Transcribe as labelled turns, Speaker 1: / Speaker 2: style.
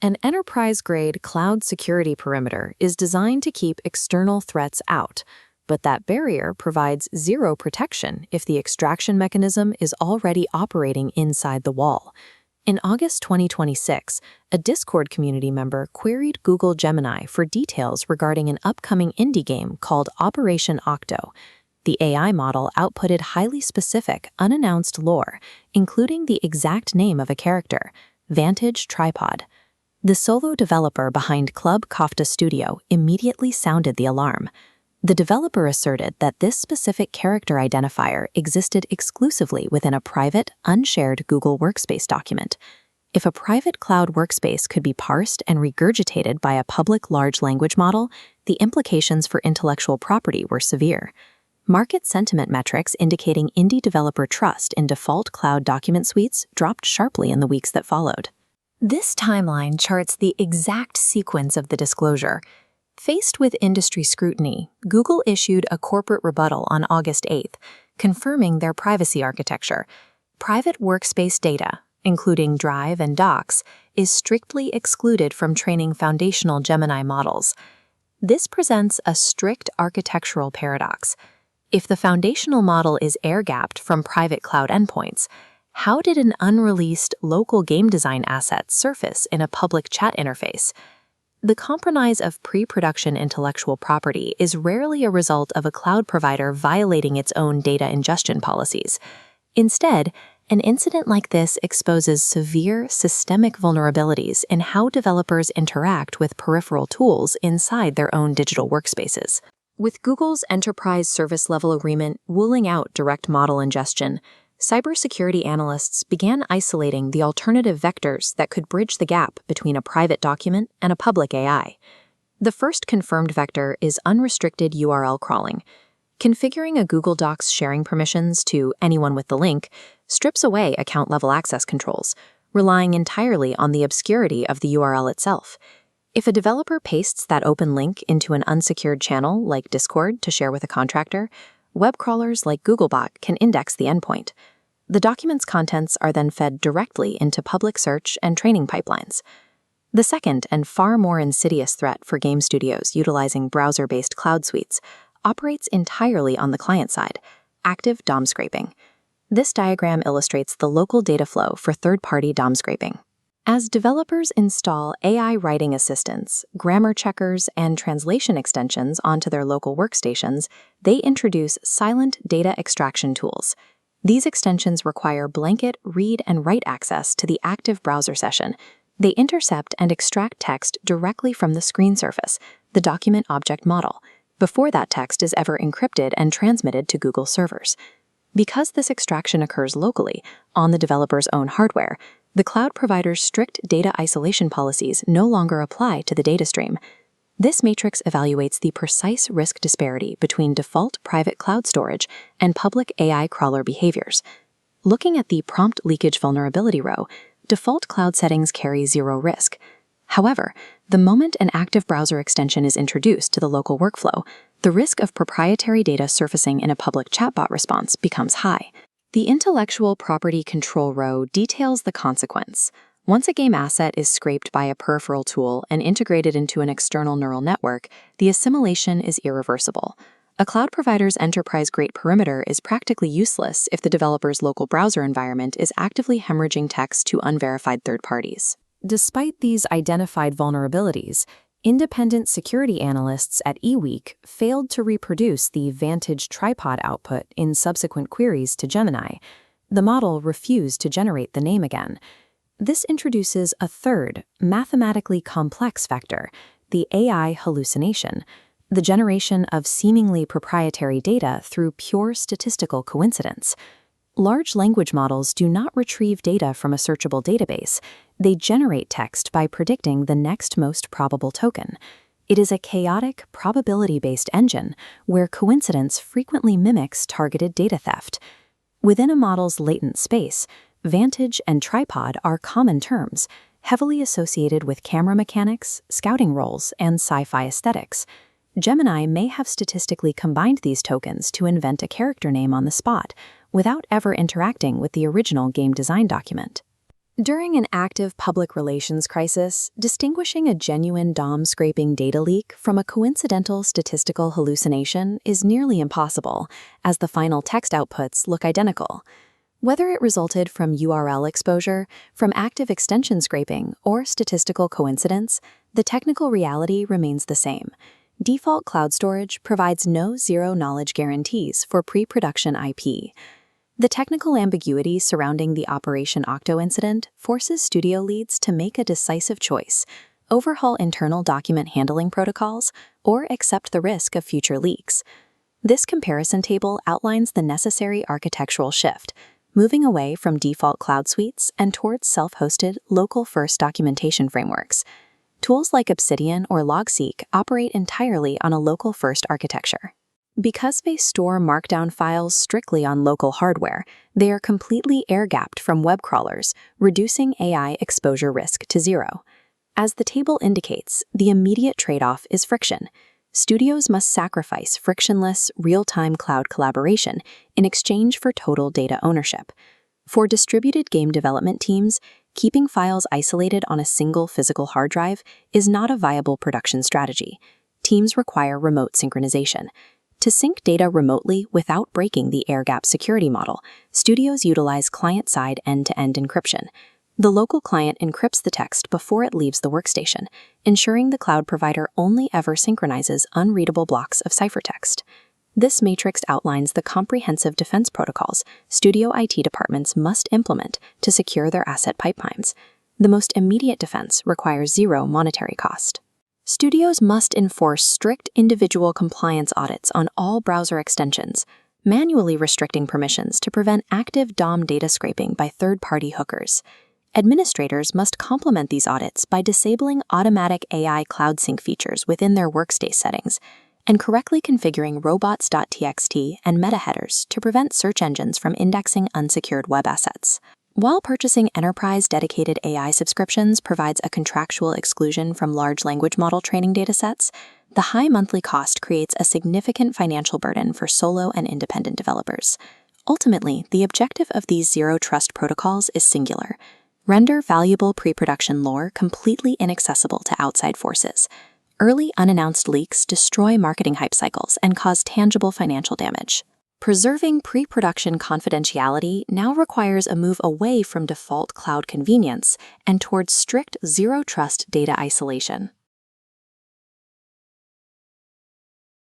Speaker 1: An enterprise-grade cloud security perimeter is designed to keep external threats out, but that barrier provides zero protection if the extraction mechanism is already operating inside the wall. In August 2026, a Discord community member queried Google Gemini for details regarding an upcoming indie game called Operation Octo. The AI model outputted highly specific, unannounced lore, including the exact name of a character, Vantage Tripod. The solo developer behind Club Kafta Studio immediately sounded the alarm. The developer asserted that this specific character identifier existed exclusively within a private, unshared Google Workspace document. If a private cloud workspace could be parsed and regurgitated by a public large language model, the implications for intellectual property were severe. Market sentiment metrics indicating indie developer trust in default cloud document suites dropped sharply in the weeks that followed. This timeline charts the exact sequence of the disclosure. Faced with industry scrutiny, Google issued a corporate rebuttal on August 8th, confirming their privacy architecture. Private workspace data, including Drive and Docs, is strictly excluded from training foundational Gemini models. This presents a strict architectural paradox. If the foundational model is air-gapped from private cloud endpoints, how did an unreleased local game design asset surface in a public chat interface? The compromise of pre-production intellectual property is rarely a result of a cloud provider violating its own data ingestion policies. Instead, an incident like this exposes severe systemic vulnerabilities in how developers interact with peripheral tools inside their own digital workspaces. With Google's enterprise service level agreement ruling out direct model ingestion, cybersecurity analysts began isolating the alternative vectors that could bridge the gap between a private document and a public AI. The first confirmed vector is unrestricted URL crawling. Configuring a Google Docs sharing permissions to anyone with the link strips away account-level access controls, relying entirely on the obscurity of the URL itself. If a developer pastes that open link into an unsecured channel like Discord to share with a contractor, web crawlers like Googlebot can index the endpoint. The document's contents are then fed directly into public search and training pipelines. The second and far more insidious threat for game studios utilizing browser-based cloud suites operates entirely on the client side, active DOM scraping. This diagram illustrates the local data flow for third-party DOM scraping. As developers install AI writing assistants, grammar checkers, and translation extensions onto their local workstations, they introduce silent data extraction tools. These extensions require blanket read and write access to the active browser session. They intercept and extract text directly from the screen surface, the document object model, before that text is ever encrypted and transmitted to Google servers. Because this extraction occurs locally, on the developer's own hardware, the cloud provider's strict data isolation policies no longer apply to the data stream. This matrix evaluates the precise risk disparity between default private cloud storage and public AI crawler behaviors. Looking at the prompt leakage vulnerability row, default cloud settings carry zero risk. However, the moment an active browser extension is introduced to the local workflow, the risk of proprietary data surfacing in a public chatbot response becomes high. The intellectual property control row details the consequence. Once a game asset is scraped by a peripheral tool and integrated into an external neural network, the assimilation is irreversible. A cloud provider's enterprise-grade perimeter is practically useless if the developer's local browser environment is actively hemorrhaging text to unverified third parties. Despite these identified vulnerabilities, independent security analysts at eWeek failed to reproduce the Vantage Tripod output in subsequent queries to Gemini. The model refused to generate the name again. This introduces a third, mathematically complex vector, the AI hallucination, the generation of seemingly proprietary data through pure statistical coincidence. Large language models do not retrieve data from a searchable database. They generate text by predicting the next most probable token. It is a chaotic, probability-based engine where coincidence frequently mimics targeted data theft. Within a model's latent space, Vantage and Tripod are common terms, heavily associated with camera mechanics, scouting roles, and sci-fi aesthetics. Gemini may have statistically combined these tokens to invent a character name on the spot, without ever interacting with the original game design document. During an active public relations crisis, distinguishing a genuine DOM scraping data leak from a coincidental statistical hallucination is nearly impossible, as the final text outputs look identical. Whether it resulted from URL exposure, from active extension scraping, or statistical coincidence, the technical reality remains the same. Default cloud storage provides no zero-knowledge guarantees for pre-production IP. The technical ambiguity surrounding the Operation Octo incident forces studio leads to make a decisive choice: overhaul internal document handling protocols or accept the risk of future leaks. This comparison table outlines the necessary architectural shift, moving away from default cloud suites and towards self-hosted, local-first documentation frameworks. Tools like Obsidian or Logseek operate entirely on a local-first architecture. Because they store Markdown files strictly on local hardware, they are completely air-gapped from web crawlers, reducing AI exposure risk to zero. As the table indicates, the immediate trade-off is friction. Studios must sacrifice frictionless, real-time cloud collaboration in exchange for total data ownership. For distributed game development teams, keeping files isolated on a single physical hard drive is not a viable production strategy. Teams require remote synchronization. To sync data remotely without breaking the air-gap security model, studios utilize client-side end-to-end encryption. The local client encrypts the text before it leaves the workstation, ensuring the cloud provider only ever synchronizes unreadable blocks of ciphertext. This matrix outlines the comprehensive defense protocols studio IT departments must implement to secure their asset pipelines. The most immediate defense requires zero monetary cost. Studios must enforce strict individual compliance audits on all browser extensions, manually restricting permissions to prevent active DOM data scraping by third-party hookers. Administrators must complement these audits by disabling automatic AI cloud sync features within their workspace settings and correctly configuring robots.txt and meta headers to prevent search engines from indexing unsecured web assets. While purchasing enterprise-dedicated AI subscriptions provides a contractual exclusion from large language model training datasets, the high monthly cost creates a significant financial burden for solo and independent developers. Ultimately, the objective of these zero-trust protocols is singular: render valuable pre-production lore completely inaccessible to outside forces. Early unannounced leaks destroy marketing hype cycles and cause tangible financial damage. Preserving pre-production confidentiality now requires a move away from default cloud convenience and towards strict zero-trust data isolation.